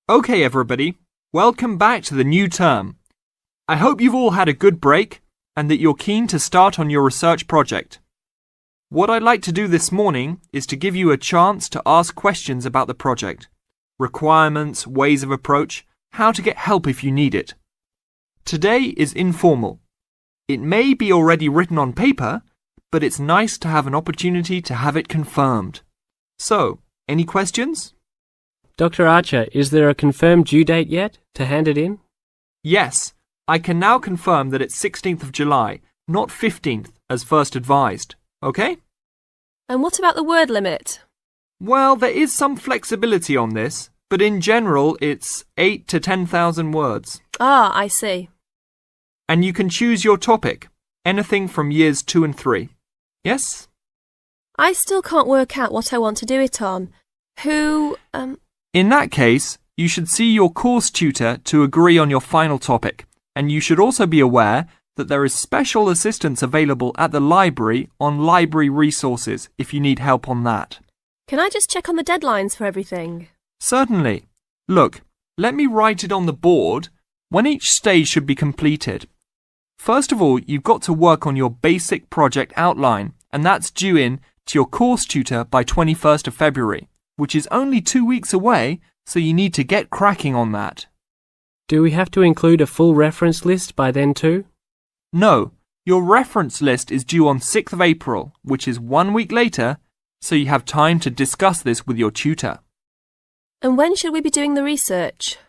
Okay, everybody, welcome back to the new term. I hope you've all had a good break and that you're keen to start on your research project. What I'd like to do this morning is to give you a chance to ask questions about the project, requirements, ways of approach, how to get help if you need it. Today is informal. It may be already written on paper, but it's nice to have an opportunity to have it confirmed. So, any questions? Dr. Archer, is there a confirmed due date yet to hand it in? Yes, I can now confirm that it's 16th of July, not 15th as first advised. Okay? And what about the word limit? Well, there is some flexibility on this, but in general it's 8 to 10,000 words. Ah, I see. And you can choose your topic, anything from years 2 and 3. Yes? I still can't work out what I want to do it on. In that case, you should see your course tutor to agree on your final topic, and you should also be aware that there is special assistance available at the library on library resources if you need help on that. Can I just check on the deadlines for everything? Certainly. Look, let me write it on the board when each stage should be completed. First of all, you've got to work on your basic project outline, and that's due in to your course tutor by 21st of February. Which is only 2 weeks away, so you need to get cracking on that. Do we have to include a full reference list by then too? No, your reference list is due on 6th of April, which is 1 week later, so you have time to discuss this with your tutor. And when should we be doing the research?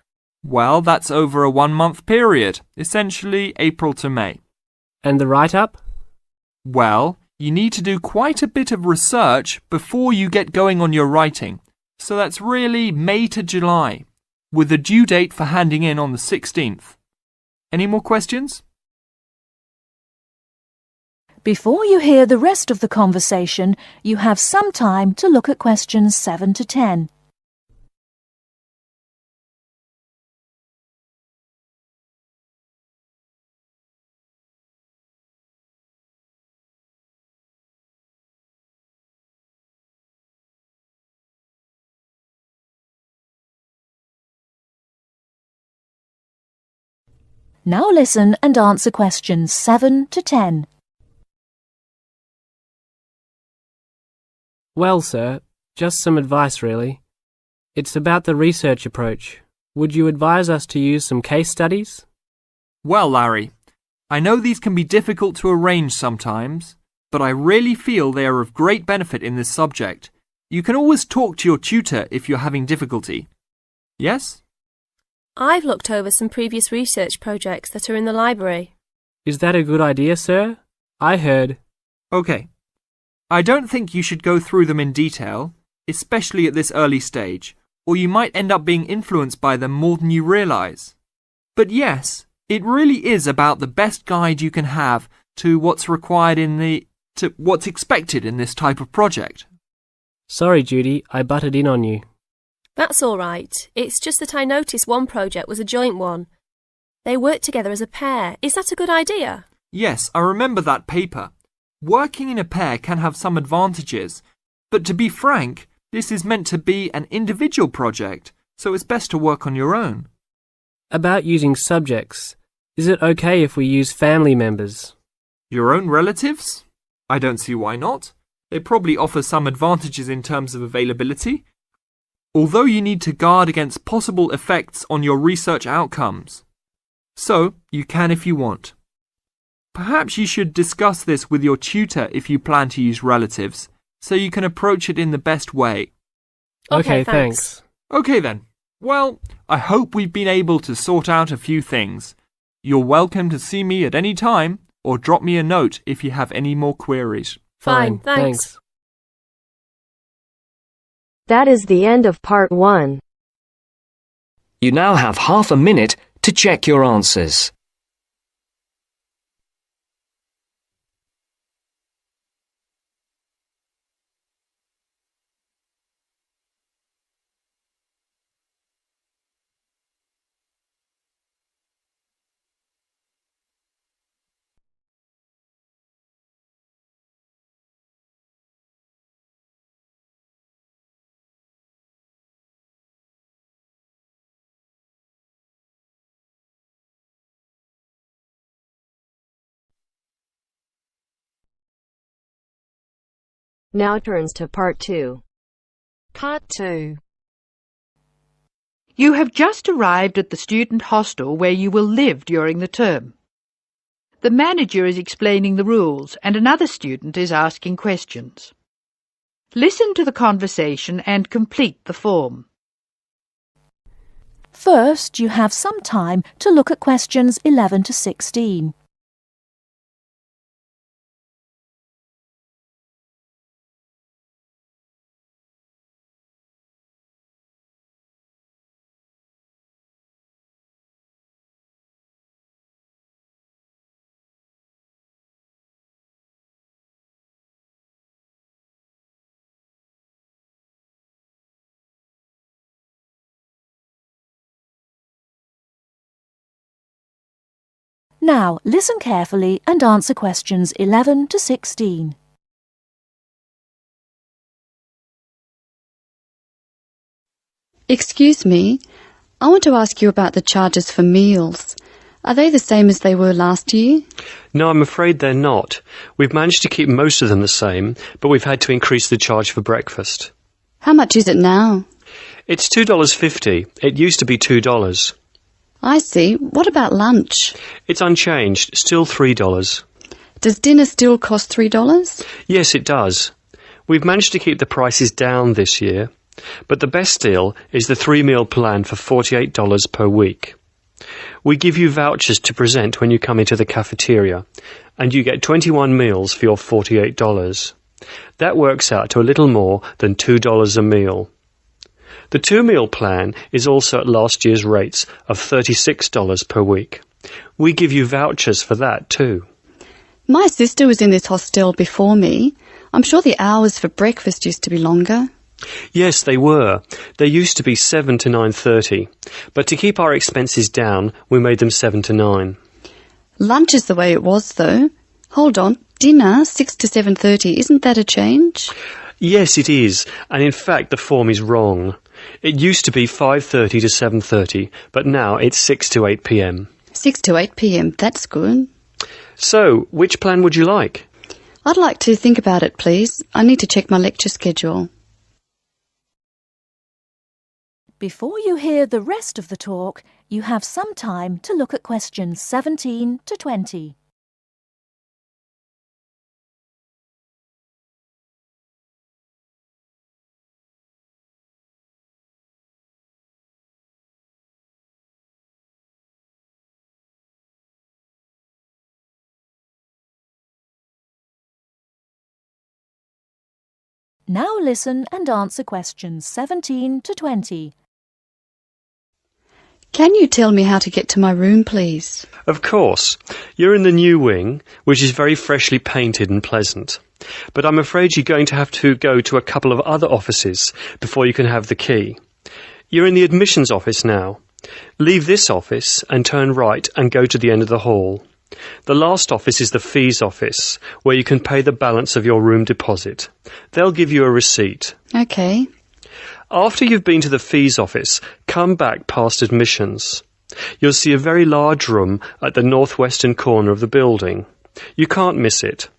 Well, that's over a 1-month period, essentially April to May. And the write-up? Well, you need to do quite a bit of research before you get going on your writing. So that's really May to July, with a due date for handing in on the 16th. Any more questions? Before you hear the rest of the conversation, you have some time to look at questions 7 to 10. Now listen and answer questions 7 to 10. Well, sir, just some advice really. It's about the research approach. Would you advise us to use some case studies? Well, Larry, I know these can be difficult to arrange sometimes, but I really feel they are of great benefit in this subject. You can always talk to your tutor if you're having difficulty. Yes? I've looked over some previous research projects that are in the library. Is that a good idea, sir? I heard. Okay. I don't think you should go through them in detail, especially at this early stage, or you might end up being influenced by them more than you realise. But yes, it really is about the best guide you can have to what's required to what's expected in this type of project. Sorry, Judy, I butted in on you. That's all right. It's just that I noticed one project was a joint one. They worked together as a pair. Is that a good idea? Yes, I remember that paper. Working in a pair can have some advantages, but to be frank, this is meant to be an individual project, so it's best to work on your own. About using subjects, is it okay if we use family members? Your own relatives? I don't see why not. They probably offer some advantages in terms of availability, although you need to guard against possible effects on your research outcomes. So, you can if you want. Perhaps you should discuss this with your tutor if you plan to use relatives, so you can approach it in the best way. Okay, thanks. Okay then. Well, I hope we've been able to sort out a few things. You're welcome to see me at any time, or drop me a note if you have any more queries. Fine, thanks. That is the end of part 1. You now have half a minute to check your answers. Now turns to part 2. Part 2. You have just arrived at the student hostel where you will live during the term. The manager is explaining the rules and another student is asking questions. Listen to the conversation and complete the form. First, you have some time to look at questions 11 to 16. Now, listen carefully and answer questions 11 to 16. Excuse me, I want to ask you about the charges for meals. Are they the same as they were last year? No, I'm afraid they're not. We've managed to keep most of them the same, but we've had to increase the charge for breakfast. How much is it now? It's $2.50. It used to be $2. I see. What about lunch? It's unchanged, still $3. Does dinner still cost $3? Yes, it does. We've managed to keep the prices down this year, but the best deal is the 3-meal plan for $48 per week. We give you vouchers to present when you come into the cafeteria, and you get 21 meals for your $48. That works out to a little more than $2 a meal. The 2-meal plan is also at last year's rates of $36 per week. We give you vouchers for that too. My sister was in this hostel before me. I'm sure the hours for breakfast used to be longer. Yes, they were. They used to be 7 to 9:30, but to keep our expenses down, we made them 7 to 9. Lunch is the way it was, though. Hold on, dinner 6 to 7:30. Isn't that a change? Yes, it is, and in fact the form is wrong. It used to be 5:30 to 7:30, but now it's 6 to 8 p.m. 6 to 8 p.m. That's good. So, which plan would you like? I'd like to think about it, please. I need to check my lecture schedule. Before you hear the rest of the talk, you have some time to look at questions 17 to 20. Now listen and answer questions 17 to 20. Can you tell me how to get to my room, please? Of course. You're in the new wing, which is very freshly painted and pleasant. But I'm afraid you're going to have to go to a couple of other offices before you can have the key. You're in the admissions office now. Leave this office and turn right and go to the end of the hall. The last office is the fees office, where you can pay the balance of your room deposit. They'll give you a receipt. Okay. After you've been to the fees office, come back past admissions. You'll see a very large room at the northwestern corner of the building. You can't miss it.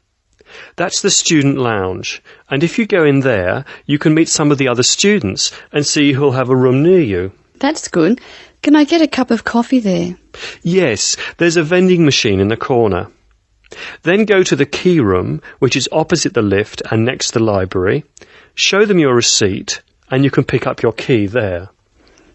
That's the student lounge, and if you go in there, you can meet some of the other students and see who'll have a room near you. That's good. Can I get a cup of coffee there? Yes, there's a vending machine in the corner. Then go to the key room, which is opposite the lift and next to the library. Show them your receipt, and you can pick up your key there.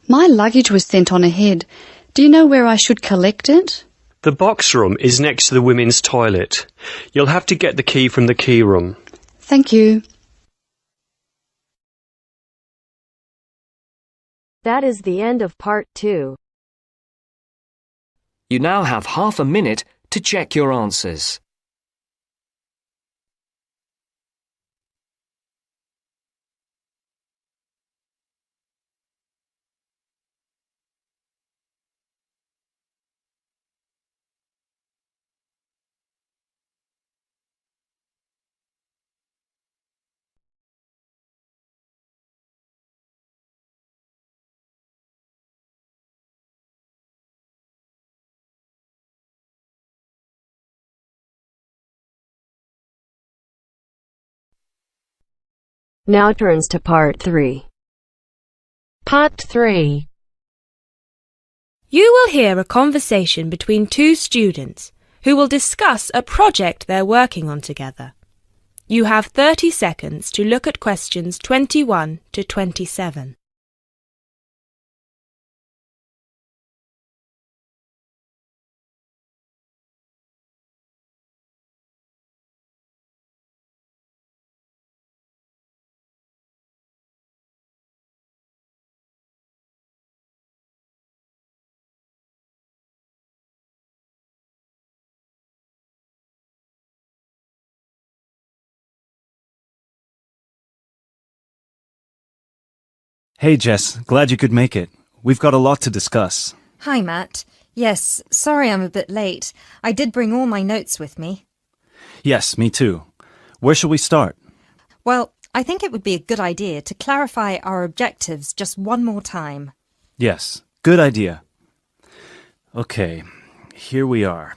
My luggage was sent on ahead. Do you know where I should collect it? The box room is next to the women's toilet. You'll have to get the key from the key room. Thank you. That is the end of part 2. You now have half a minute to check your answers. Now turns to part 3. Part 3. You will hear a conversation between two students who will discuss a project they're working on together. You have 30 seconds to look at questions 21 to 27. Hey Jess, glad you could make it. We've got a lot to discuss. Hi Matt. Yes, sorry I'm a bit late. I did bring all my notes with me. Yes, me too. Where shall we start? Well, I think it would be a good idea to clarify our objectives just one more time. Yes, good idea. Okay, here we are.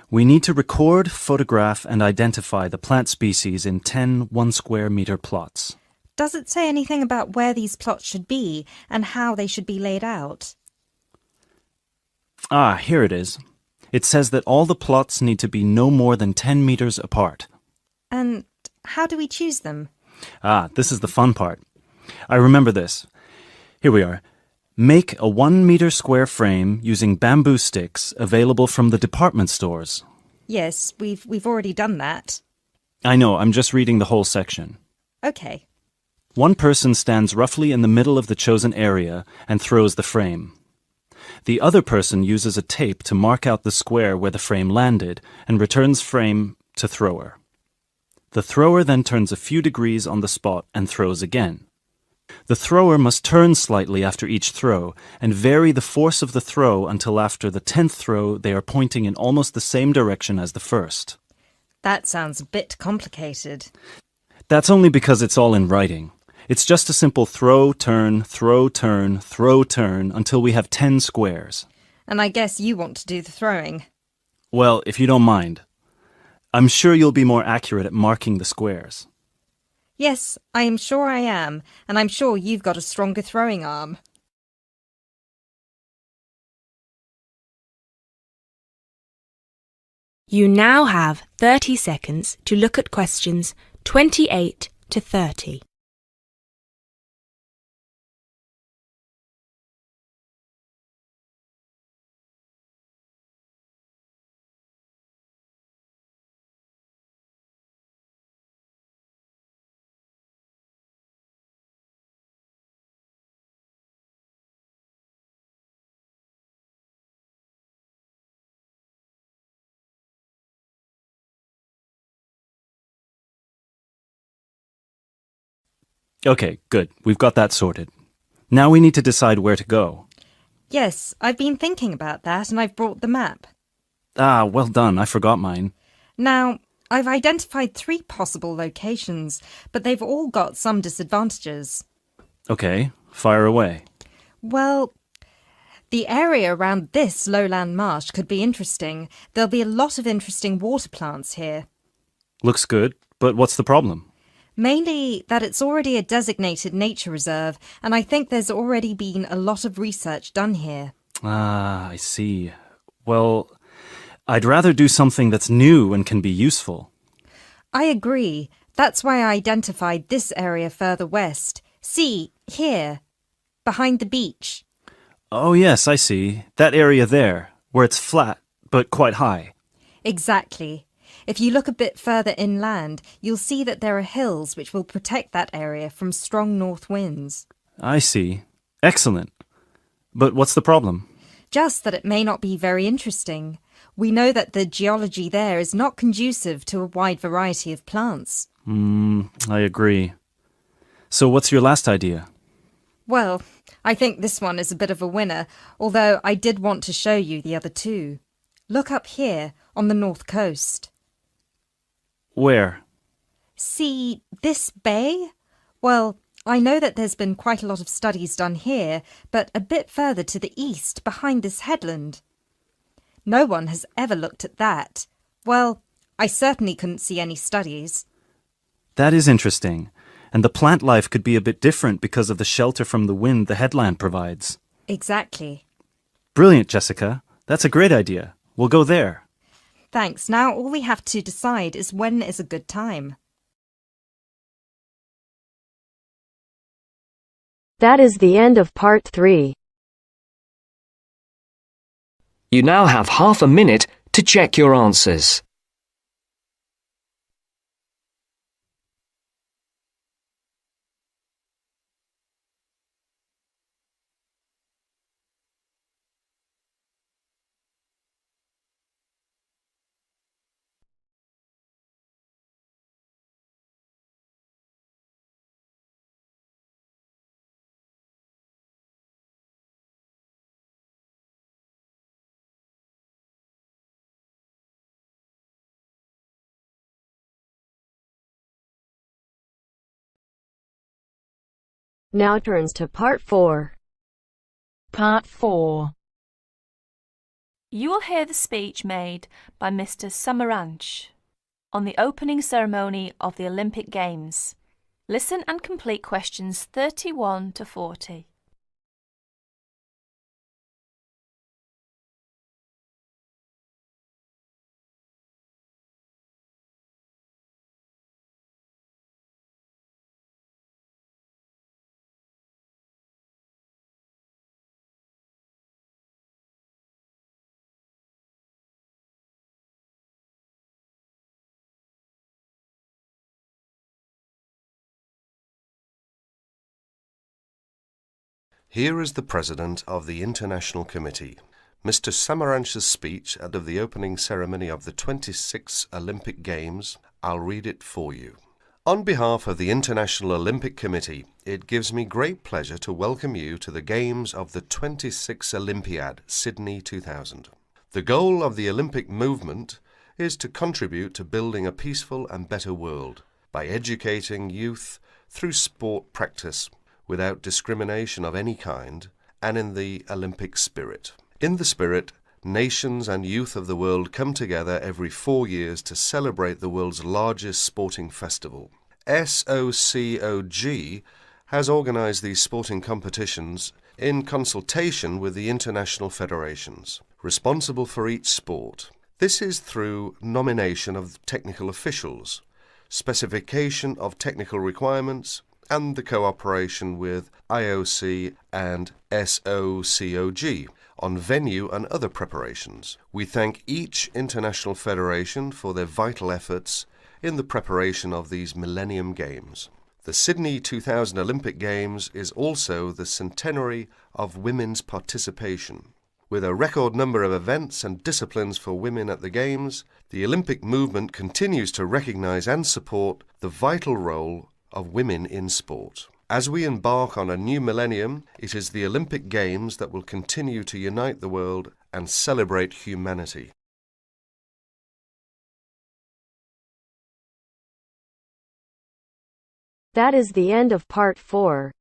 We need to record, photograph, and identify the plant species in 10 1-square-meter plots. Does it say anything about where these plots should be and how they should be laid out? Ah, here it is. It says that all the plots need to be no more than 10 meters apart. And how do we choose them? Ah, this is the fun part. I remember this. Here we are. Make a 1-meter square frame using bamboo sticks available from the department stores. Yes, we've already done that. I know, I'm just reading the whole section. Okay. One person stands roughly in the middle of the chosen area and throws the frame. The other person uses a tape to mark out the square where the frame landed and returns frame to thrower. The thrower then turns a few degrees on the spot and throws again. The thrower must turn slightly after each throw and vary the force of the throw until after the 10th throw they are pointing in almost the same direction as the first. That sounds a bit complicated. That's only because it's all in writing. It's just a simple throw, turn, throw, turn, throw, turn until we have 10 squares. And I guess you want to do the throwing. Well, if you don't mind. I'm sure you'll be more accurate at marking the squares. Yes, I am sure I am, and I'm sure you've got a stronger throwing arm. You now have 30 seconds to look at questions 28 to 30. Okay, good. We've got that sorted. Now we need to decide where to go. Yes, I've been thinking about that and I've brought the map. Ah, well done. I forgot mine. Now, I've identified 3 possible locations, but they've all got some disadvantages. Okay, fire away. Well, the area around this lowland marsh could be interesting. There'll be a lot of interesting water plants here. Looks good, but what's the problem? Mainly that it's already a designated nature reserve, and I think there's already been a lot of research done here. Ah, I see. Well, I'd rather do something that's new and can be useful. I agree. That's why I identified this area further west. See, here, behind the beach. Oh yes, I see. That area there, where it's flat, but quite high. Exactly. If you look a bit further inland, you'll see that there are hills which will protect that area from strong north winds. I see. Excellent. But what's the problem? Just that it may not be very interesting. We know that the geology there is not conducive to a wide variety of plants. I agree. So what's your last idea? Well, I think this one is a bit of a winner, although I did want to show you the other 2. Look up here on the north coast. Where? See this bay? Well, I know that there's been quite a lot of studies done here, but a bit further to the east, behind this headland. No one has ever looked at that. Well, I certainly couldn't see any studies. That is interesting. And the plant life could be a bit different because of the shelter from the wind the headland provides. Exactly. Brilliant, Jessica. That's a great idea. We'll go there. Thanks. Now all we have to decide is when is a good time. That is the end of part 3. You now have half a minute to check your answers. Now turns to part 4. Part 4. You will hear the speech made by Mr. Samaranch on the opening ceremony of the Olympic Games. Listen and complete questions 31 to 40. Here is the President of the International Committee, Mr. Samaranch's speech at the opening ceremony of the 26th Olympic Games. I'll read it for you. On behalf of the International Olympic Committee, it gives me great pleasure to welcome you to the Games of the 26th Olympiad, Sydney 2000. The goal of the Olympic movement is to contribute to building a peaceful and better world by educating youth through sport practice without discrimination of any kind, and in the Olympic spirit. In the spirit, nations and youth of the world come together every 4 years to celebrate the world's largest sporting festival. SOCOG has organised these sporting competitions in consultation with the international federations, responsible for each sport. This is through nomination of technical officials, specification of technical requirements, and the cooperation with IOC and SOCOG on venue and other preparations. We thank each international federation for their vital efforts in the preparation of these Millennium Games. The Sydney 2000 Olympic Games is also the centenary of women's participation. With a record number of events and disciplines for women at the Games, the Olympic movement continues to recognise and support the vital role of women in sport. As we embark on a new millennium, it is the Olympic Games that will continue to unite the world and celebrate humanity. That is the end of part 4.